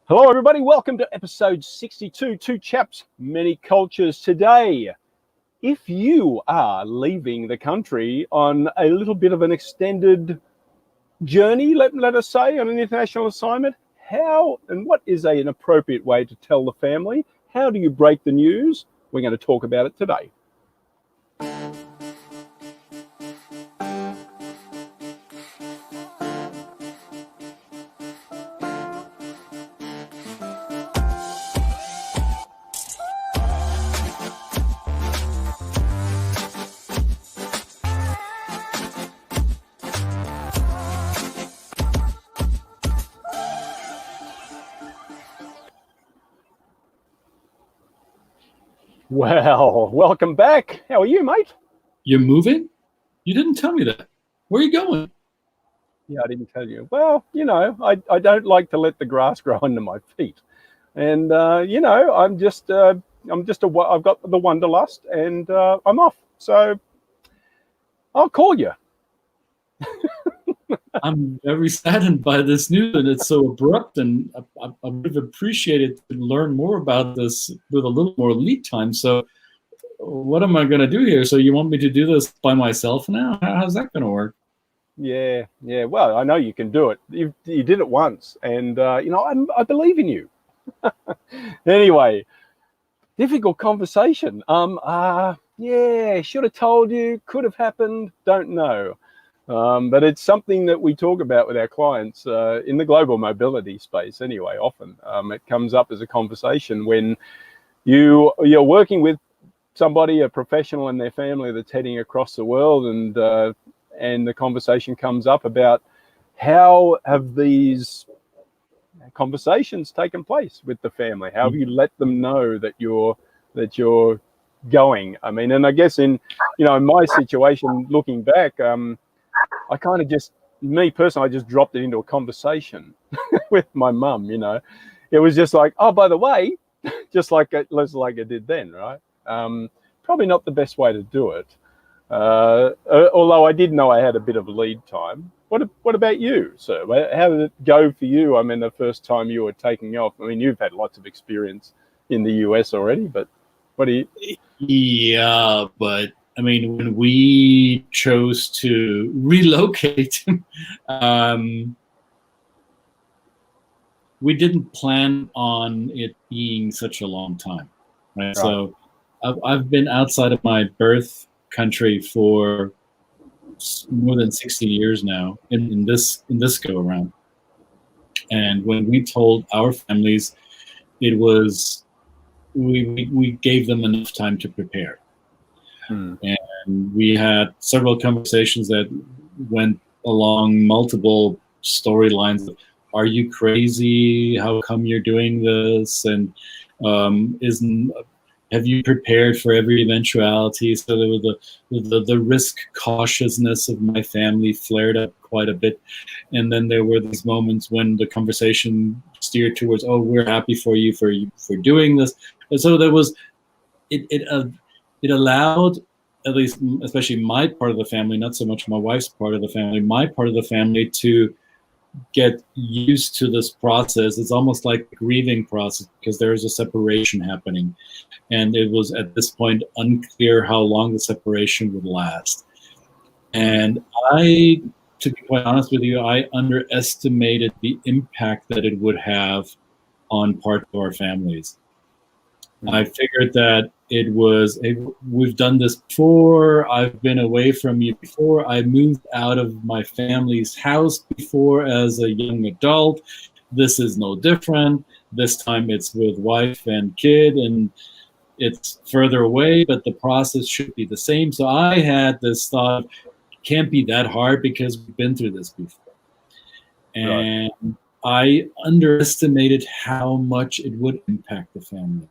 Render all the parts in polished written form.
Hello, everybody. Welcome to episode 62, Two Chaps, Many Cultures. Today, if you are leaving the country on a little bit of an extended journey, let us say, on an international assignment, how and what is an appropriate way to tell the family? How do you break the news? We're going to talk about it today. Well, welcome back. How are you, mate? You're moving? You didn't tell me that. Where are you going? Yeah, I didn't tell you. Well, you know, I don't like to let the grass grow under my feet. And, you know, I've got the wanderlust and I'm off. So I'll call you. I'm very saddened by this news, and it's so abrupt, and I would have appreciated to learn more about this with a little more lead time. So what am I going to do here? So you want me to do this by myself now? How's that going to work? Yeah. Well, I know you can do it. You did it once, and, you know, I believe in you. Anyway, difficult conversation. Yeah, should have told you, could have happened, don't know. But it's something that we talk about with our clients in the global mobility space anyway. Often it comes up as a conversation when you're working with somebody, a professional and their family that's heading across the world, and the conversation comes up about how have these conversations taken place with the family? How have you let them know that you're going? I mean, and I guess in my situation, looking back, I kind of me personally, I just dropped it into a conversation with my mum. You know, it was just like, oh, by the way, just like I did then, right? Probably not the best way to do it. Although I did know I had a bit of lead time. What about you, sir? How did it go for you? I mean, the first time you were taking off. I mean, you've had lots of experience in the US already, but what do you? Yeah, but I mean, when we chose to relocate, we didn't plan on it being such a long time, right? So I've been outside of my birth country for more than 60 years now in this go around. And when we told our families, it was we gave them enough time to prepare. And we had several conversations that went along multiple storylines. Are you crazy? How come you're doing this? And have you prepared for every eventuality? So there was the risk cautiousness of my family flared up quite a bit. And then there were these moments when the conversation steered towards, oh, we're happy for you for doing this. And so there was, it allowed, at least, especially my part of the family, not so much my wife's part of the family, my part of the family to get used to this process. It's almost like a grieving process because there is a separation happening. And it was at this point unclear how long the separation would last. And to be quite honest with you, I underestimated the impact that it would have on part of our families. I figured that we've done this before. I've been away from you before. I moved out of my family's house before as a young adult. This is no different. This time it's with wife and kid, and it's further away, but the process should be the same. So I had this thought, can't be that hard because we've been through this before. And I underestimated how much it would impact the family.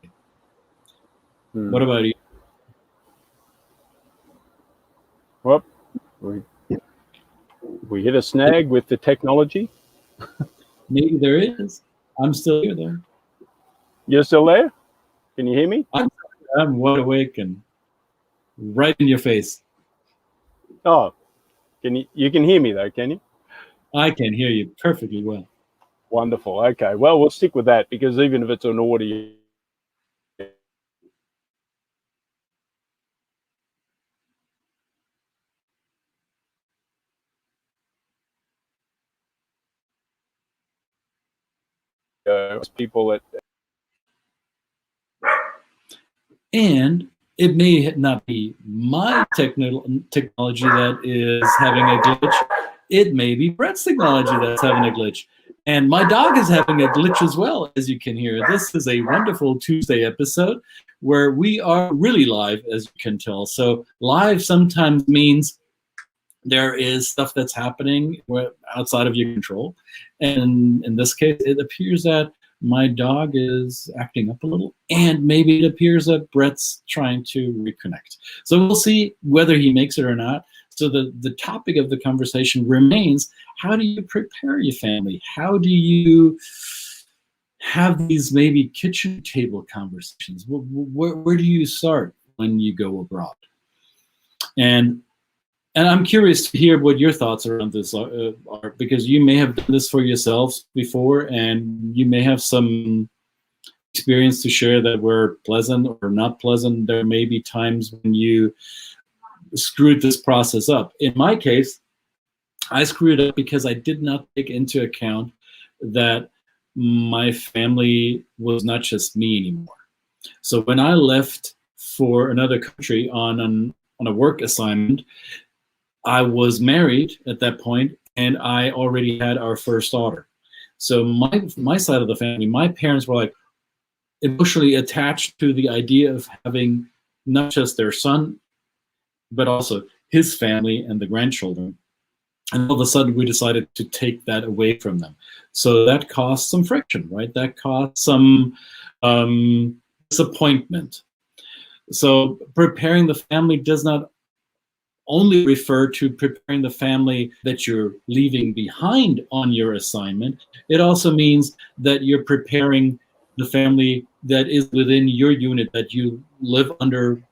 What about you? Well, we hit a snag with the technology. Maybe there is. I'm still here, though. You're still there? Can you hear me? I'm wide awake and right in your face. Oh, you can hear me though, can you? I can hear you perfectly well. Wonderful. Okay. Well, we'll stick with that, because even if it's an audio, people that. And it may not be my technology that is having a glitch. It may be Brett's technology that's having a glitch. And my dog is having a glitch as well, as you can hear. This is a wonderful Tuesday episode where we are really live, as you can tell. So live sometimes means there is stuff that's happening outside of your control. And in this case, it appears that my dog is acting up a little, and maybe it appears that Brett's trying to reconnect. So we'll see whether he makes it or not. So the topic of the conversation remains, how do you prepare your family? How do you have these maybe kitchen table conversations? Where do you start when you go abroad? And I'm curious to hear what your thoughts around this are, because you may have done this for yourselves before, and you may have some experience to share that were pleasant or not pleasant. There may be times when you screwed this process up. In my case, I screwed up because I did not take into account that my family was not just me anymore. So when I left for another country on a work assignment, I was married at that point, and I already had our first daughter. So my side of the family, my parents were like emotionally attached to the idea of having not just their son, but also his family and the grandchildren. And all of a sudden, we decided to take that away from them. So that caused some friction, right? That caused some disappointment. So preparing the family does not only refer to preparing the family that you're leaving behind on your assignment. It also means that you're preparing the family that is within your unit, that you live under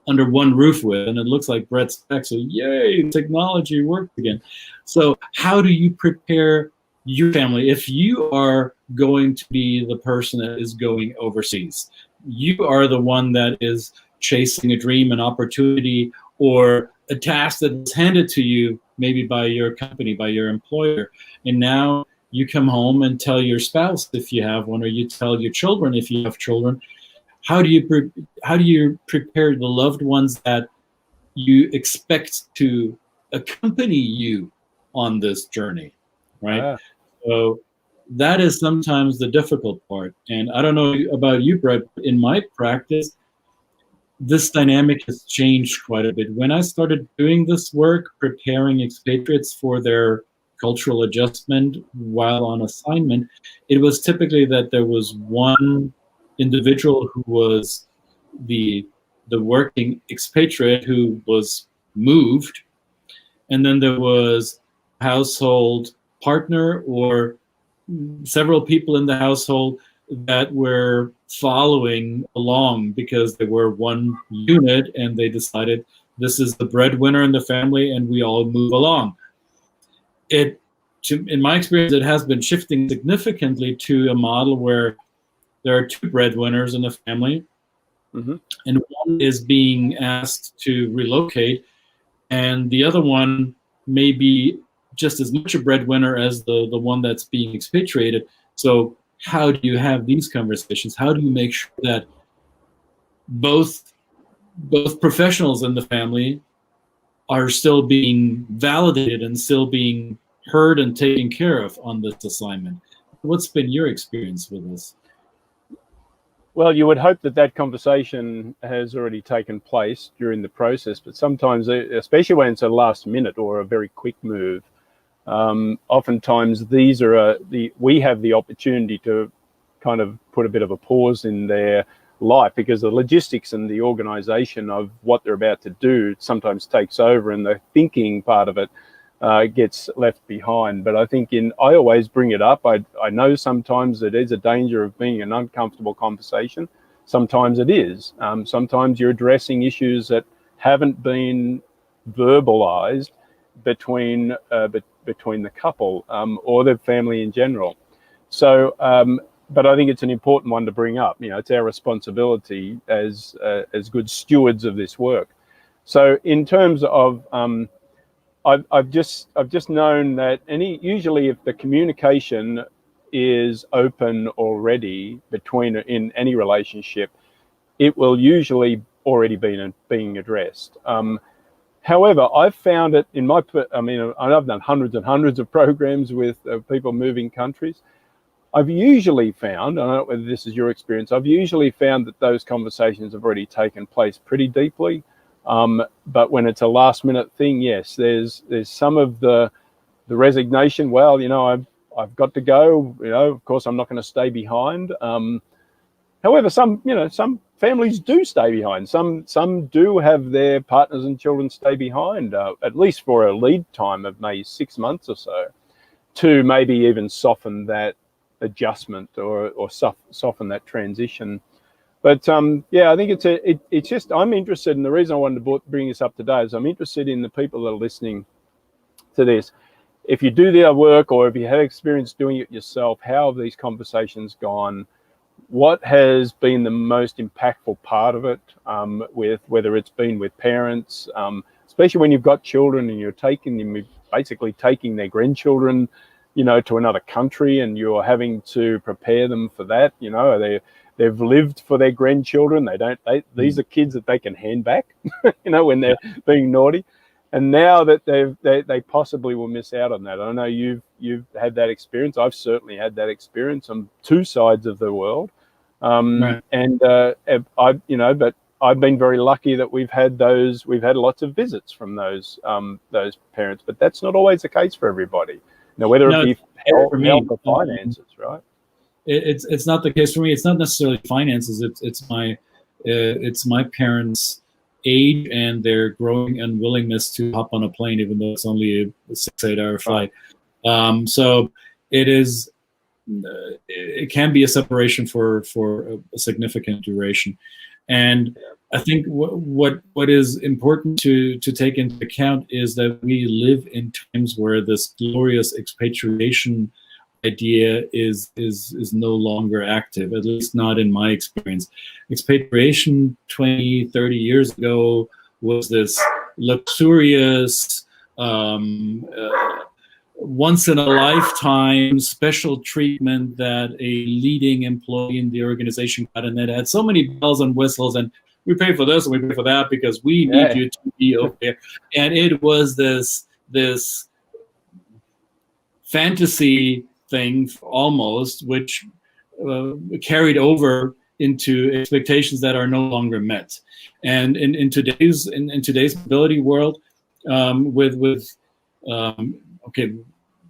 one roof with. And it looks like Brett's back, so yay, technology worked again. So how do you prepare your family if you are going to be the person that is going overseas? You are the one that is chasing a dream, an opportunity, or a task that was handed to you maybe by your company, by your employer. And now you come home and tell your spouse, if you have one, or you tell your children if you have children. How do you prepare the loved ones that you expect to accompany you on this journey, right? So that is sometimes the difficult part. And I don't know about you, Brett, but in my practice, this dynamic has changed quite a bit. When I started doing this work, preparing expatriates for their cultural adjustment while on assignment, it was typically that there was one individual who was the working expatriate who was moved, and then there was a household partner or several people in the household that were following along because they were one unit, and they decided this is the breadwinner in the family and we all move along. In my experience, it has been shifting significantly to a model where there are two breadwinners in the family, and one is being asked to relocate, and the other one may be just as much a breadwinner as the one that's being expatriated. So how do you have these conversations? How do you make sure that both professionals in the family are still being validated and still being heard and taken care of on this assignment? What's been your experience with this? Well, you would hope that conversation has already taken place during the process, but sometimes, especially when it's a last minute or a very quick move, oftentimes these are we have the opportunity to kind of put a bit of a pause in their life, because the logistics and the organization of what they're about to do sometimes takes over, and the thinking part of it gets left behind. But I think I always bring it up. I know sometimes it is a danger of being an uncomfortable conversation. Sometimes it is. Sometimes you're addressing issues that haven't been verbalized between the couple or the family in general. So, but I think it's an important one to bring up. You know, it's our responsibility as good stewards of this work. So, in terms of, I've just known that usually if the communication is open already in any relationship, it will usually already being addressed. However, I've found it in I've done hundreds and hundreds of programs with people moving countries. I've usually found, I don't know whether this is your experience, I've usually found that those conversations have already taken place pretty deeply. But when it's a last minute thing, yes, there's some of the resignation. Well, you know, I've got to go. You know, of course, I'm not going to stay behind. However, some families do stay behind. Some do have their partners and children stay behind, at least for a lead time of maybe 6 months or so, to maybe even soften that adjustment or soften that transition. But yeah, I think it's just, I'm interested, and the reason I wanted to bring this up today is I'm interested in the people that are listening to this. If you do their work, or if you had experience doing it yourself, how have these conversations gone? What has been the most impactful part of it, with whether it's been with parents, especially when you've got children and you're basically taking their grandchildren, you know, to another country, and you're having to prepare them for that. You know, they've lived for their grandchildren. These are kids that they can hand back, you know, when they're being naughty. And now that they possibly will miss out on that. I know you've had that experience. I've certainly had that experience on two sides of the world. Right. And but I've been very lucky that we've had lots of visits from those parents. But that's not always the case for everybody. You know, whether it be health or finances, right? It's not the case for me. It's not necessarily finances. It's my parents' age and their growing unwillingness to hop on a plane, even though it's only a 6-8 hour flight. So it can be a separation for a significant duration. And I think what is important to take into account is that we live in times where this glorious expatriation idea is no longer active, at least not in my experience. Expatriation 20, 30 years ago was this luxurious, once in a lifetime special treatment that a leading employee in the organization got, and that had so many bells and whistles, and we pay for this and we pay for that because we need you to be over there. And it was this fantasy thing almost, which carried over into expectations that are no longer met. And in today's mobility world, okay,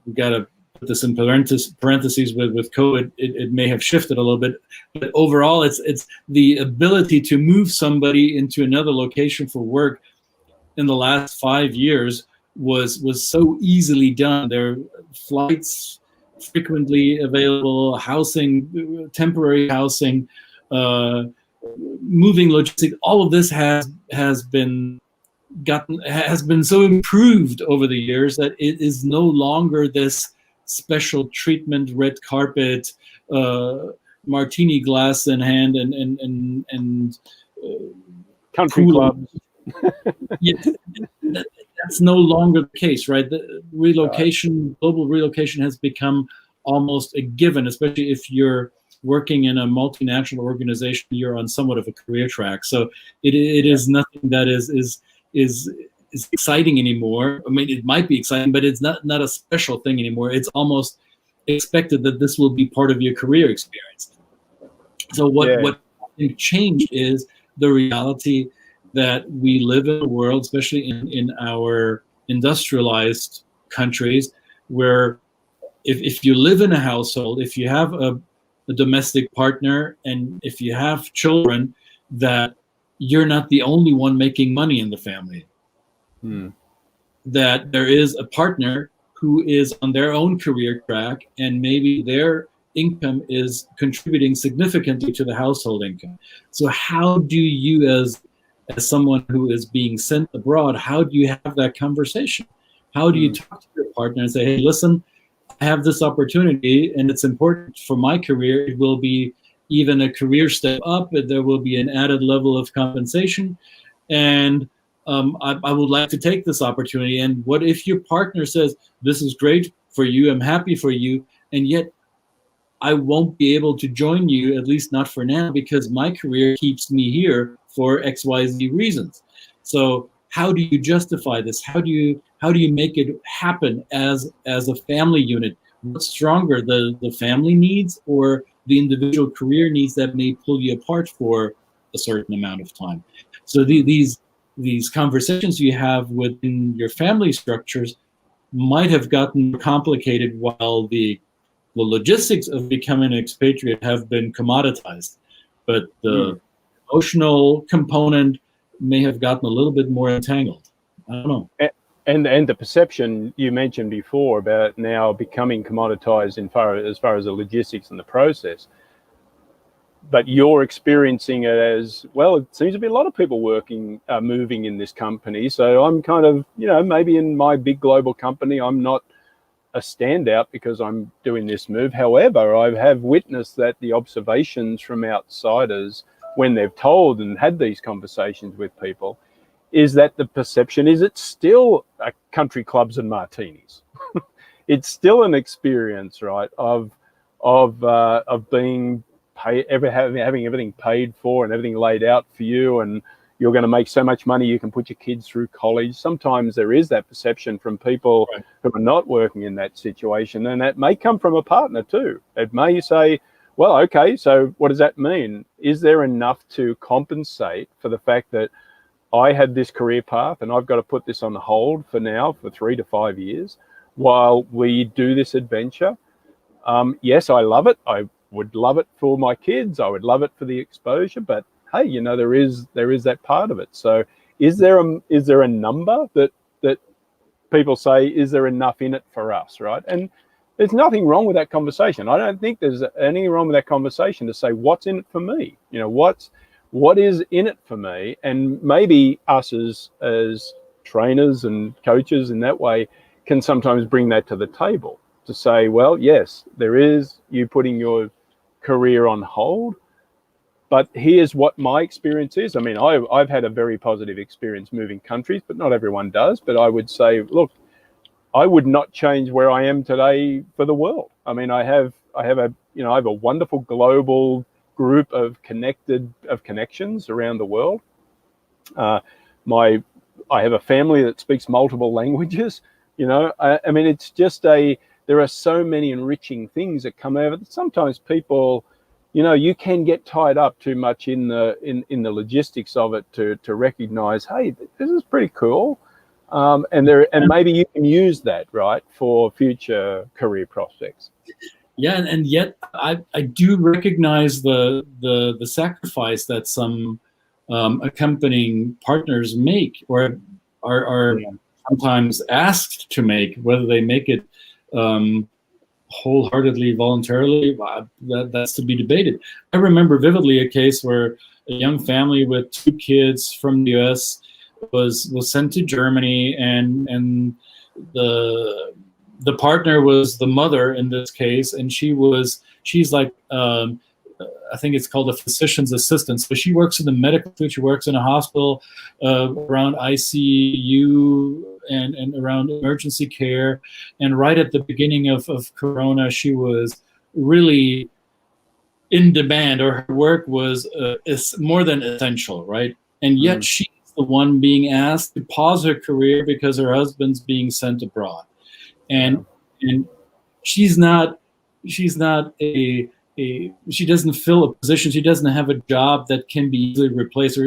we got to put this in parentheses with COVID. It may have shifted a little bit, but overall, it's the ability to move somebody into another location for work in the last 5 years was so easily done. There are flights frequently available, housing, temporary housing, moving logistics. All of this has been so improved over the years that it is no longer this special treatment, red carpet, martini glass in hand, and country clubs. Yes, that's no longer the case, right? The relocation, global relocation, has become almost a given, especially if you're working in a multinational organization. You're on somewhat of a career track, so it is nothing that is exciting anymore. I mean, it might be exciting, but it's not a special thing anymore. It's almost expected that this will be part of your career experience. So what changed is the reality that we live in a world, especially in our industrialized countries, where if you live in a household, if you have a domestic partner, and if you have children, that you're not the only one making money in the family. That there is a partner who is on their own career track, and maybe their income is contributing significantly to the household income. So how do you, as someone who is being sent abroad, how do you have that conversation? How do you talk to your partner and say, hey, listen, I have this opportunity and it's important for my career. It will be even a career step up, and there will be an added level of compensation. And I would like to take this opportunity. And what if your partner says, this is great for you, I'm happy for you, and yet I won't be able to join you, at least not for now, because my career keeps me here for XYZ reasons. So how do you justify this? How do you make it happen as a family unit? What's stronger, the family needs or the individual career needs that may pull you apart for a certain amount of time? So these conversations you have within your family structures might have gotten complicated while the logistics of becoming an expatriate have been commoditized, but the emotional component may have gotten a little bit more entangled. I don't know. And the perception you mentioned before about now becoming commoditized as far as the logistics and the process, but you're experiencing it as well. It seems to be a lot of people moving in this company. So I'm kind of, maybe in my big global company, I'm not a standout because I'm doing this move. However, I have witnessed that the observations from outsiders when they've told and had these conversations with people is that the perception is it's still a country clubs and martinis. It's still an experience, right, of being having everything paid for and everything laid out for you, and you're going to make so much money you can put your kids through college. Sometimes there is that perception from people who are not working in that situation, and that may come from a partner too. It may say, well, okay, so what does that mean? Is there enough to compensate for the fact that I had this career path and I've got to put this on hold for now for 3 to 5 years while we do this adventure? Yes, I love it. I would love it for my kids. I would love it for the exposure, but hey, there is that part of it. So is there a number that people say, is there enough in it for us, right? And there's nothing wrong with that conversation. I don't think there's anything wrong with that conversation to say, what's in it for me? What is in it for me? And maybe us as trainers and coaches in that way can sometimes bring that to the table to say, well, yes, there is you putting your career on hold, but here's what my experience is. I mean, I've had a very positive experience moving countries, but not everyone does. But I would say, look, I would not change where I am today for the world. I mean, I have a wonderful global group of connections around the world. I have a family that speaks multiple languages. I mean, it's just there are so many enriching things that come out of it. Sometimes people, you can get tied up too much in the logistics of it to recognize, hey, this is pretty cool, and maybe you can use that, right, for future career prospects. Yeah, and yet I do recognize the sacrifice that some accompanying partners make or are sometimes asked to make. Whether they make it wholeheartedly, voluntarily, that's to be debated. I remember vividly a case where a young family with 2 kids from the U.S. was sent to Germany, and the partner was the mother in this case, and she's like I think it's called a physician's assistant. So she works in the medical field. She works in a hospital around ICU and around emergency care. And right at the beginning of Corona, she was really in demand, or her work was is more than essential, right? And yet she's the one being asked to pause her career because her husband's being sent abroad. And she's not she doesn't fill a position. She doesn't have a job that can be easily replaced.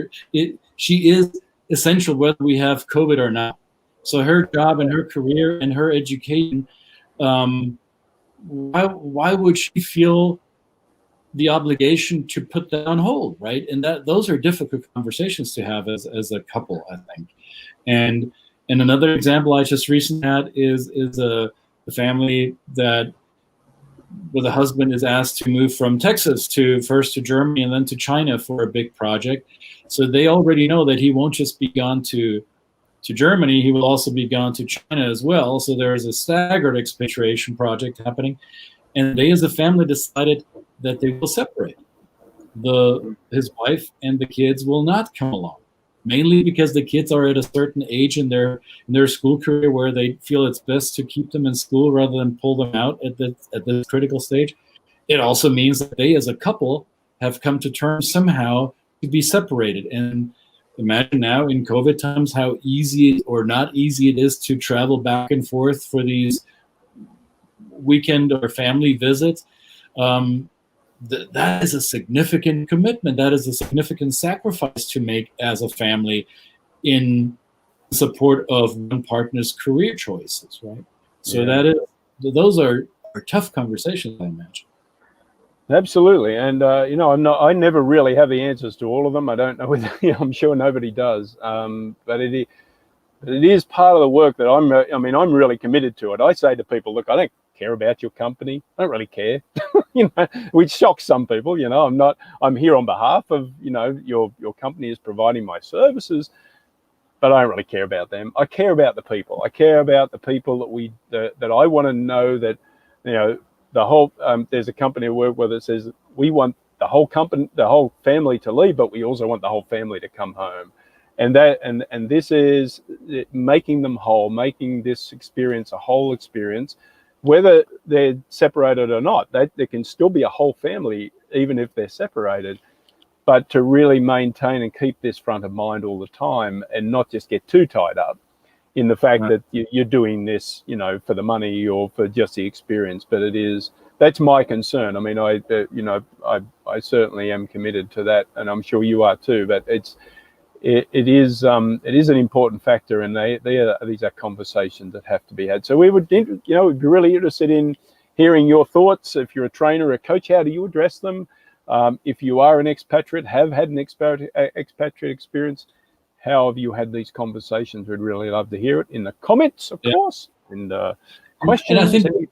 She is essential whether we have COVID or not. So her job and her career and her education, why would she feel the obligation to put that on hold, right? And those are difficult conversations to have as a couple, I think. And another example I just recently had is a family where the husband is asked to move from Texas first to Germany and then to China for a big project. So they already know that he won't just be gone to to Germany, he will also be gone to China as well. So there is a staggered expatriation project happening. And they as a family decided that they will separate. His wife and the kids will not come along, mainly because the kids are at a certain age in their school career where they feel it's best to keep them in school rather than pull them out at this critical stage. It also means that they as a couple have come to terms somehow to be separated. And imagine now in COVID times how easy or not easy it is to travel back and forth for these weekend or family visits. That is a significant commitment. That is a significant sacrifice to make as a family in support of one partner's career choices, right? So those are tough conversations, I imagine. Absolutely, and I never really have the answers to all of them. I don't know whether I'm sure nobody does, but it is part of the work that I'm really committed to it. I say to people, look, I don't care about your company. I don't really care, which shocks some people. I'm here on behalf of, your company is providing my services, but I don't really care about them. I care about the people. I care about the people that I want to know that, the whole, there's a company I work with that says we want the whole company, the whole family to leave, but we also want the whole family to come home. And this is making them whole, making this experience a whole experience, whether they're separated or not. There can still be a whole family, even if they're separated, but to really maintain and keep this front of mind all the time and not just get too tied up in the fact that you're doing this, for the money or for just the experience. But that's my concern. I mean, I certainly am committed to that, and I'm sure you are too. But it is an important factor, and these are conversations that have to be had. So we'd be really interested in hearing your thoughts. If you're a trainer or a coach, how do you address them? If you are an expatriate, have had an expatriate experience, how have you had these conversations? We'd really love to hear it in the comments, of course, and questions. And I think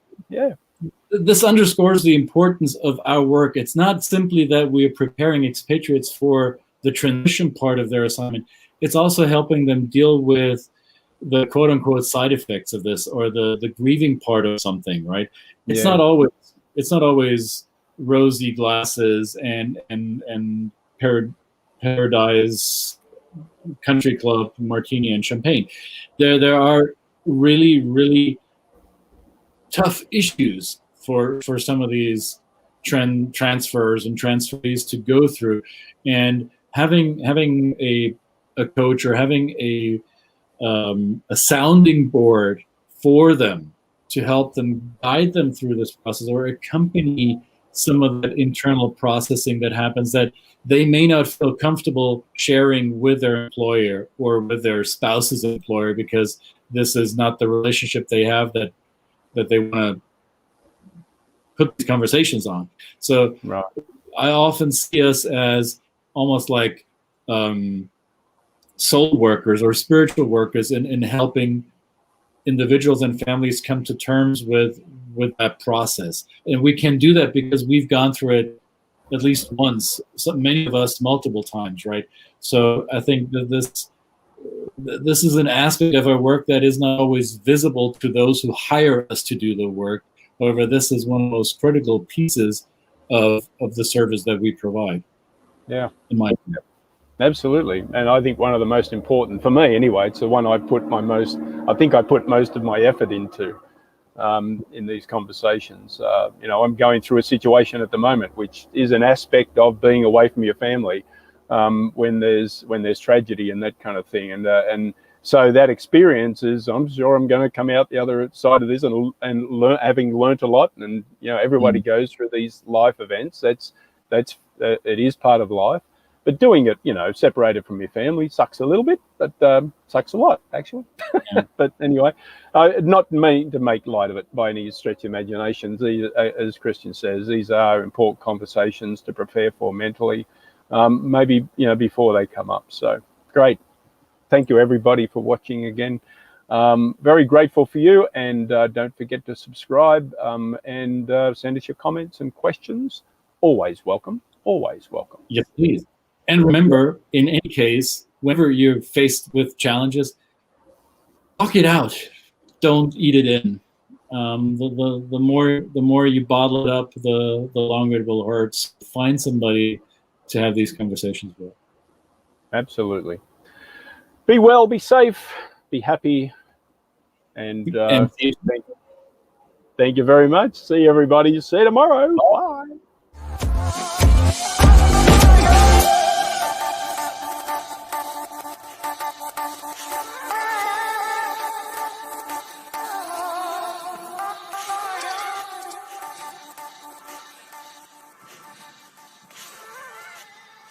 this underscores the importance of our work. It's not simply that we are preparing expatriates for the transition part of their assignment. It's also helping them deal with the quote unquote side effects of this, or the grieving part of something, right? It's not always rosy glasses and paradise country club martini and champagne. There are really, really tough issues for some of these transfers and transferees to go through, and having a coach or having a sounding board for them to help them guide them through this process, or accompany some of that internal processing that happens that they may not feel comfortable sharing with their employer or with their spouse's employer, because this is not the relationship they have that they want to put these conversations on. So I often see us as almost like soul workers or spiritual workers in helping individuals and families come to terms with that process. And we can do that because we've gone through it at least once, so many of us multiple times, right? So I think that this is an aspect of our work that is not always visible to those who hire us to do the work. However, this is one of the most critical pieces of the service that we provide. Yeah, in my opinion. Absolutely. And I think one of the most important, for me anyway, it's the one I put most of my effort into in these conversations. I'm going through a situation at the moment, which is an aspect of being away from your family when there's tragedy and that kind of thing. And so that experience is, I'm sure I'm going to come out the other side of this and learn, having learnt a lot. And, everybody goes through these life events. It is part of life. But doing it, separated from your family sucks a little bit, but sucks a lot, actually. Yeah. But anyway, not mean to make light of it by any stretch of imagination. As Christian says, these are important conversations to prepare for mentally, maybe, before they come up. So great. Thank you, everybody, for watching again. Very grateful for you. And don't forget to subscribe and send us your comments and questions. Always welcome. Always welcome. Yes, please. And remember, in any case, whenever you're faced with challenges, talk it out. Don't eat it in. The more you bottle it up, the longer it will hurt. Find somebody to have these conversations with. Absolutely. Be well, be safe, be happy, and thank you very much. See everybody. See you tomorrow. Bye.